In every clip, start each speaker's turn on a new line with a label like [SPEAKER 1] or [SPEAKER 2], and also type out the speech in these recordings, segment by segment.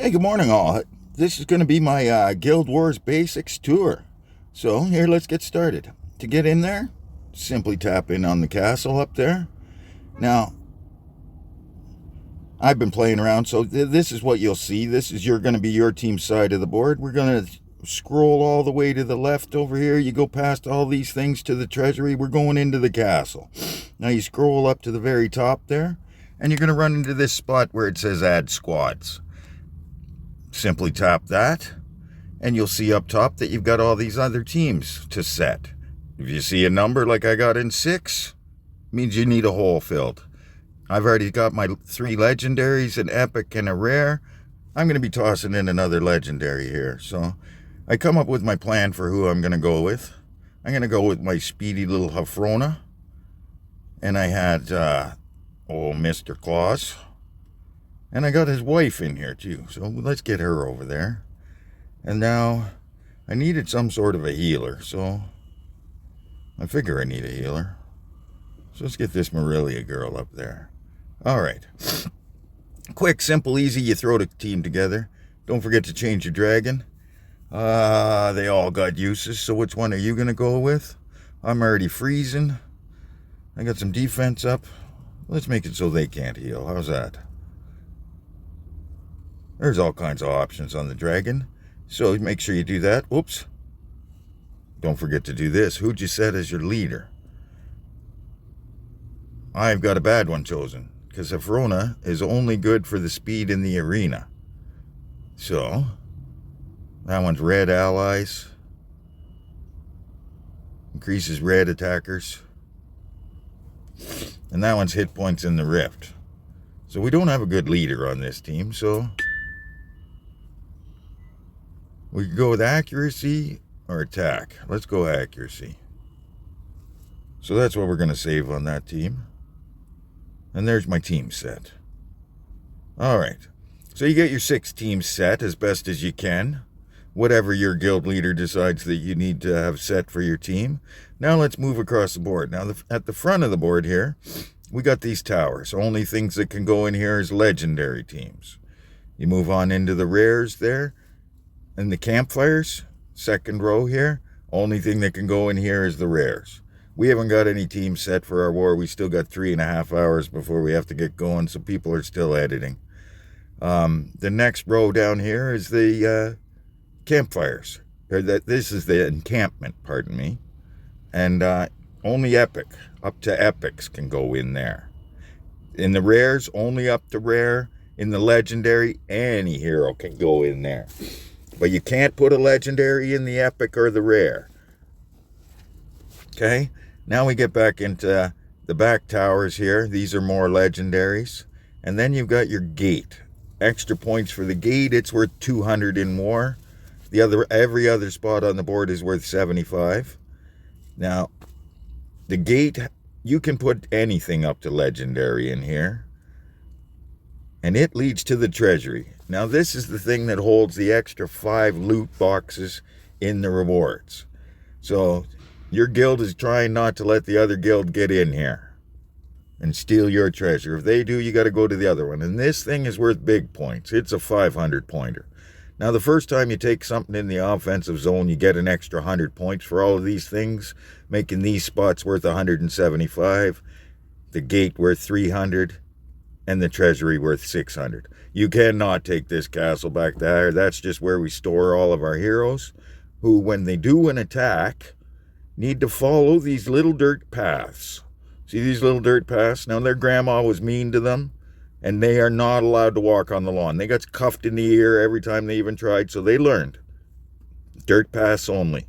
[SPEAKER 1] Hey, good morning, all. This is going to be my Guild Wars Basics tour. So, here, let's get started. To get in there, simply tap in on the castle up there. Now, I've been playing around, so this is what you'll see. This is going to be your team side of the board. We're going to scroll all the way to the left over here. You go past all these things to the Treasury. We're going into the castle. Now, you scroll up to the very top there, and you're going to run into this spot where it says Add Squads. Simply tap that, and you'll see up top that you've got all these other teams to set. If you see a number like I got in 6, means you need a hole filled. I've already got my 3 legendaries, an epic and a rare. I'm going to be tossing in another legendary here. So I come up with my plan for who I'm going to go with. I'm going to go with my speedy little Hafrona. And I had Mr. Claus. And I got his wife in here too, so let's get her over there. And now, I needed some sort of a healer, so I figure I need a healer. So let's get this Marilia girl up there. Alright. Quick, simple, easy, you throw the team together. Don't forget to change your dragon. They all got uses, so which one are you going to go with? I'm already freezing. I got some defense up. Let's make it so they can't heal. How's that? There's all kinds of options on the dragon, so make sure you do that. Oops. Don't forget to do this. Who'd you set as your leader? I've got a bad one chosen, because Hafrona is only good for the speed in the arena. So, that one's red allies. Increases red attackers. And that one's hit points in the rift. So we don't have a good leader on this team, so we could go with accuracy or attack. Let's go accuracy. So that's what we're going to save on that team. And there's my team set. Alright. So you get your 6 teams set as best as you can. Whatever your guild leader decides that you need to have set for your team. Now let's move across the board. Now at the front of the board here, we got these towers. Only things that can go in here is legendary teams. You move on into the rares there. And the campfires, second row here, only thing that can go in here is the rares. We haven't got any teams set for our war. We still got 3.5 hours before we have to get going, so people are still editing. The next row down here is the campfires. This is the encampment, pardon me. And only epic, up to epics can go in there. In the rares, only up to rare. In the legendary, any hero can go in there. But you can't put a legendary in the epic or the rare. Okay, now we get back into the back towers here. These are more legendaries. And then you've got your gate. Extra points for the gate, it's worth 200 in war. Every other spot on the board is worth 75. Now, the gate, you can put anything up to legendary in here. And it leads to the Treasury. Now this is the thing that holds the extra 5 loot boxes in the rewards. So your guild is trying not to let the other guild get in here and steal your treasure. If they do, you got to go to the other one. And this thing is worth big points. It's a 500 pointer. Now the first time you take something in the offensive zone, you get an extra 100 points for all of these things, making these spots worth 175, the gate worth 300, and the Treasury worth 600. You cannot take this castle back there. That's just where we store all of our heroes, who, when they do an attack, need to follow these little dirt paths. See these little dirt paths? Now, their grandma was mean to them, and they are not allowed to walk on the lawn. They got cuffed in the ear every time they even tried, so they learned. Dirt paths only.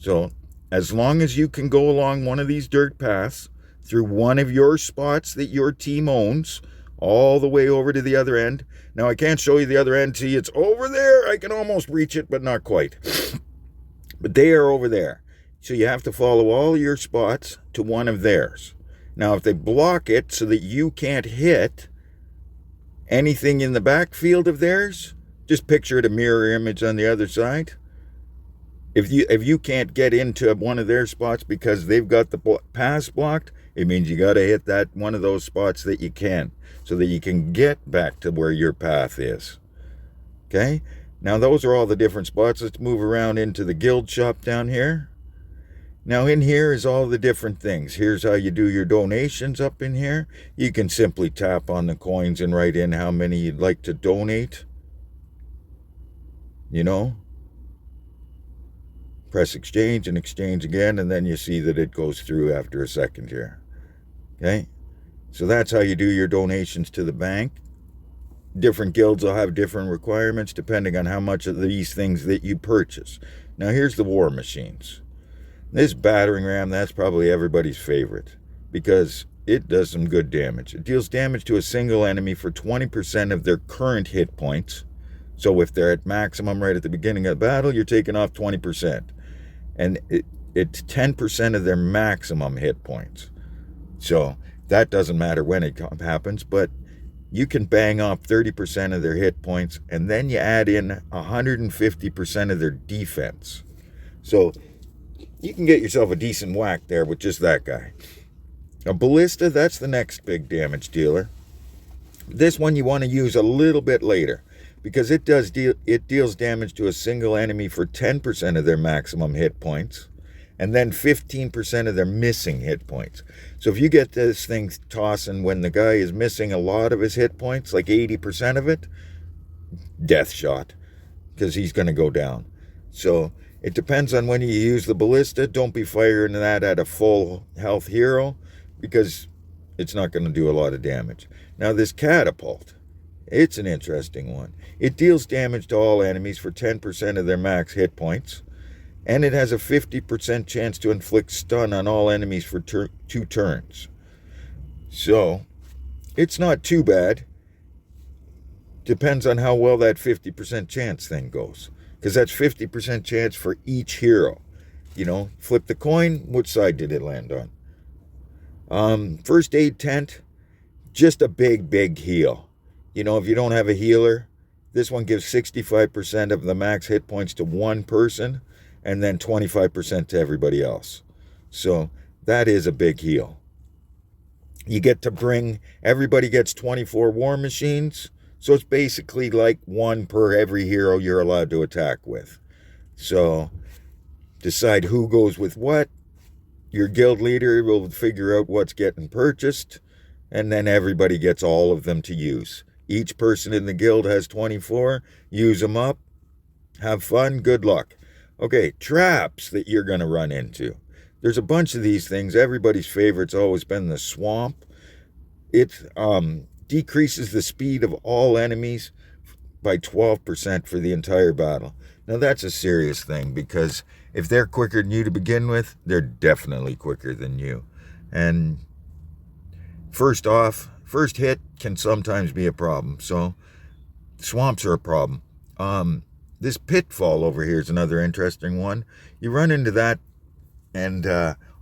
[SPEAKER 1] So, as long as you can go along one of these dirt paths, through one of your spots that your team owns, all the way over to the other end. Now, I can't show you the other end. See, it's over there. I can almost reach it, but not quite. But they are over there. So you have to follow all your spots to one of theirs. Now, if they block it so that you can't hit anything in the backfield of theirs, just picture it a mirror image on the other side. If you can't get into one of their spots because they've got the pass blocked, it means you got to hit that one of those spots that you can, so that you can get back to where your path is. Okay, now those are all the different spots. Let's move around into the guild shop down here. Now in here is all the different things. Here's how you do your donations up in here. You can simply tap on the coins and write in how many you'd like to donate. You know, press exchange and exchange again, and then you see that it goes through after a second here. Okay, so that's how you do your donations to the bank. Different guilds will have different requirements depending on how much of these things that you purchase. Now here's the war machines. This battering ram, that's probably everybody's favorite because it does some good damage. It deals damage to a single enemy for 20% of their current hit points. So if they're at maximum right at the beginning of the battle, you're taking off 20%. And it's 10% of their maximum hit points. So that doesn't matter when it happens, but you can bang off 30% of their hit points, and then you add in 150% of their defense. So you can get yourself a decent whack there with just that guy. A Ballista, that's the next big damage dealer. This one you want to use a little bit later because it deals damage to a single enemy for 10% of their maximum hit points and then 15% of their missing hit points. So if you get this thing tossing when the guy is missing a lot of his hit points, like 80% of it, death shot, because he's going to go down. So it depends on when you use the Ballista. Don't be firing that at a full health hero because it's not going to do a lot of damage. Now this Catapult, it's an interesting one. It deals damage to all enemies for 10% of their max hit points, and it has a 50% chance to inflict stun on all enemies for 2 turns. So it's not too bad. Depends on how well that 50% chance thing goes, because that's 50% chance for each hero. You know, flip the coin, which side did it land on? First aid tent, just a big heal. You know, if you don't have a healer, this one gives 65% of the max hit points to one person and then 25% to everybody else. So that is a big heal. You get to bring, everybody gets 24 war machines. So it's basically like one per every hero you're allowed to attack with. So decide who goes with what. Your guild leader will figure out what's getting purchased, and then everybody gets all of them to use. Each person in the guild has 24. Use them up. Have fun. Good luck. Okay, traps that you're going to run into. There's a bunch of these things. Everybody's favorite's always been the swamp. It decreases the speed of all enemies by 12% for the entire battle. Now that's a serious thing because if they're quicker than you to begin with, they're definitely quicker than you. And first hit can sometimes be a problem. So swamps are a problem. This pitfall over here is another interesting one. You run into that and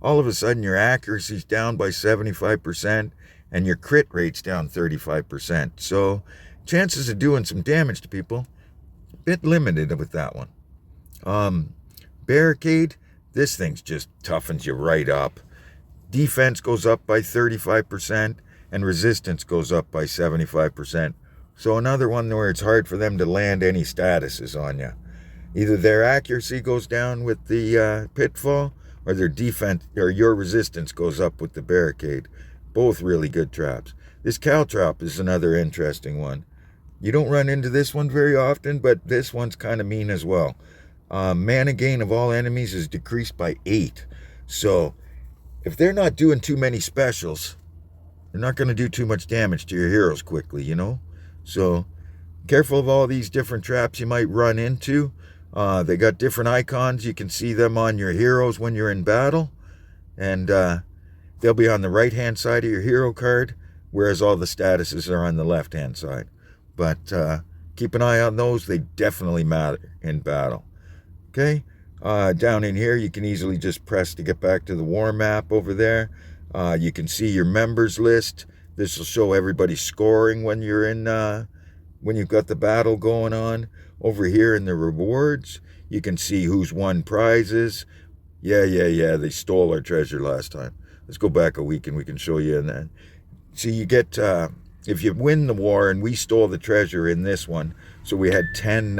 [SPEAKER 1] all of a sudden your accuracy's down by 75% and your crit rate's down 35%. So chances of doing some damage to people, a bit limited with that one. Barricade, this thing's just toughens you right up. Defense goes up by 35% and resistance goes up by 75%. So another one where it's hard for them to land any statuses on you. Either their accuracy goes down with the pitfall, or their defense or your resistance goes up with the barricade. Both really good traps. This caltrop is another interesting one. You don't run into this one very often, but this one's kind of mean as well. Mana gain of all enemies is decreased by 8. So if they're not doing too many specials, they're not going to do too much damage to your heroes quickly, you know? So careful of all these different traps you might run into. They got different icons. You can see them on your heroes when you're in battle. And they'll be on the right-hand side of your hero card, whereas all the statuses are on the left-hand side. But keep an eye on those. They definitely matter in battle. Okay? Down in here, you can easily just press to get back to the war map over there. You can see your members list. This will show everybody scoring when you're in, when you've got the battle going on. Over here in the rewards, you can see who's won prizes. Yeah, they stole our treasure last time. Let's go back a week and we can show you in that. See, you get if you win the war, and we stole the treasure in this one, so we had 10,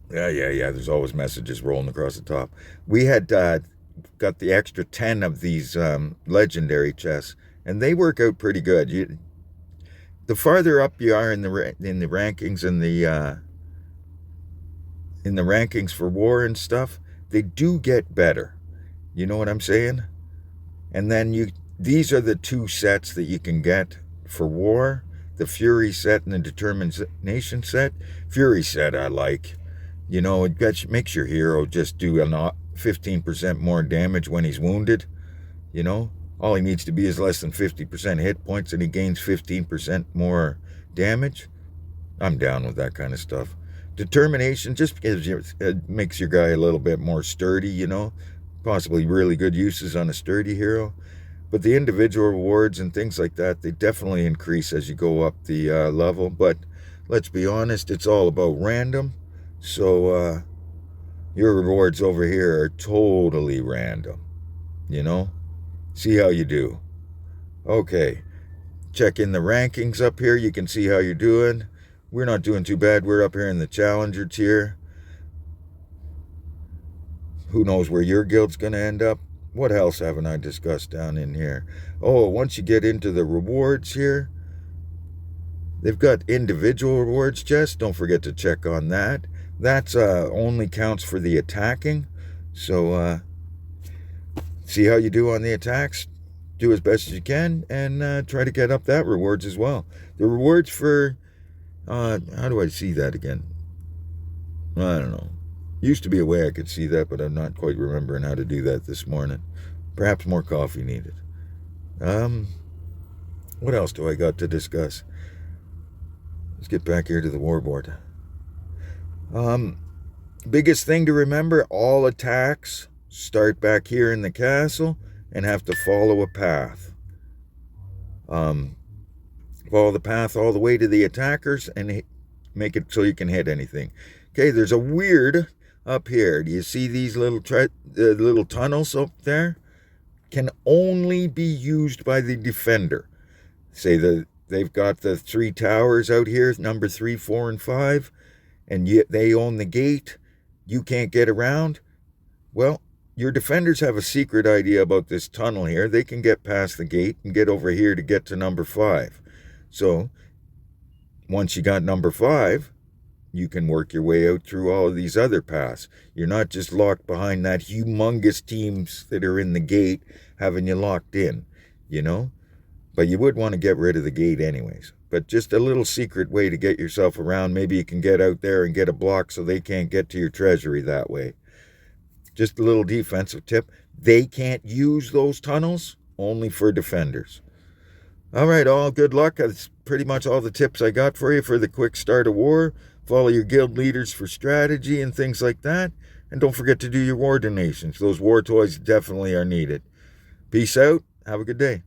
[SPEAKER 1] there's always messages rolling across the top. We had got the extra 10 of these legendary chests, and they work out pretty good. The farther up you are in the rankings and in the rankings for war and stuff, they do get better. You know what I'm saying? And then these are the 2 sets that you can get for war: the Fury set and the Determination set. Fury set I like. You know, it makes your hero just do 15% more damage when he's wounded. You know, all he needs to be is less than 50% hit points, and he gains 15% more damage. I'm down with that kind of stuff. Determination just it makes your guy a little bit more sturdy, you know. Possibly really good uses on a sturdy hero. But the individual rewards and things like that, they definitely increase as you go up the level. But let's be honest, it's all about random. So your rewards over here are totally random, you know. See how you do. Okay, check in the rankings up here. You can see how you're doing. We're not doing too bad. We're up here in the Challenger tier. Who knows where your guild's going to end up? What else haven't I discussed down in here? Oh, once you get into the rewards here, they've got individual rewards chests. Don't forget to check on that. That's only counts for the attacking. So see how you do on the attacks. Do as best as you can, and try to get up that rewards as well. The rewards for how do I see that again? I don't know. Used to be a way I could see that, but I'm not quite remembering how to do that this morning. Perhaps more coffee needed. What else do I got to discuss? Let's get back here to the warboard. Biggest thing to remember, all attacks start back here in the castle and have to follow a path. Follow the path all the way to the attackers and make it so you can hit anything. Okay, there's a weird up here. Do you see these little tunnels up there? Can only be used by the defender. Say they've got the 3 towers out here, number 3, 4, and 5, and yet they own the gate. You can't get around. Well, your defenders have a secret idea about this tunnel here. They can get past the gate and get over here to get to number 5. So once you got number 5, you can work your way out through all of these other paths. You're not just locked behind that humongous teams that are in the gate having you locked in, you know. But you would want to get rid of the gate anyways. But just a little secret way to get yourself around. Maybe you can get out there and get a block so they can't get to your treasury that way. Just a little defensive tip. They can't use those tunnels, only for defenders. All right, all good luck. That's pretty much all the tips I got for you for the quick start of war. Follow your guild leaders for strategy and things like that. And don't forget to do your war donations. Those war toys definitely are needed. Peace out. Have a good day.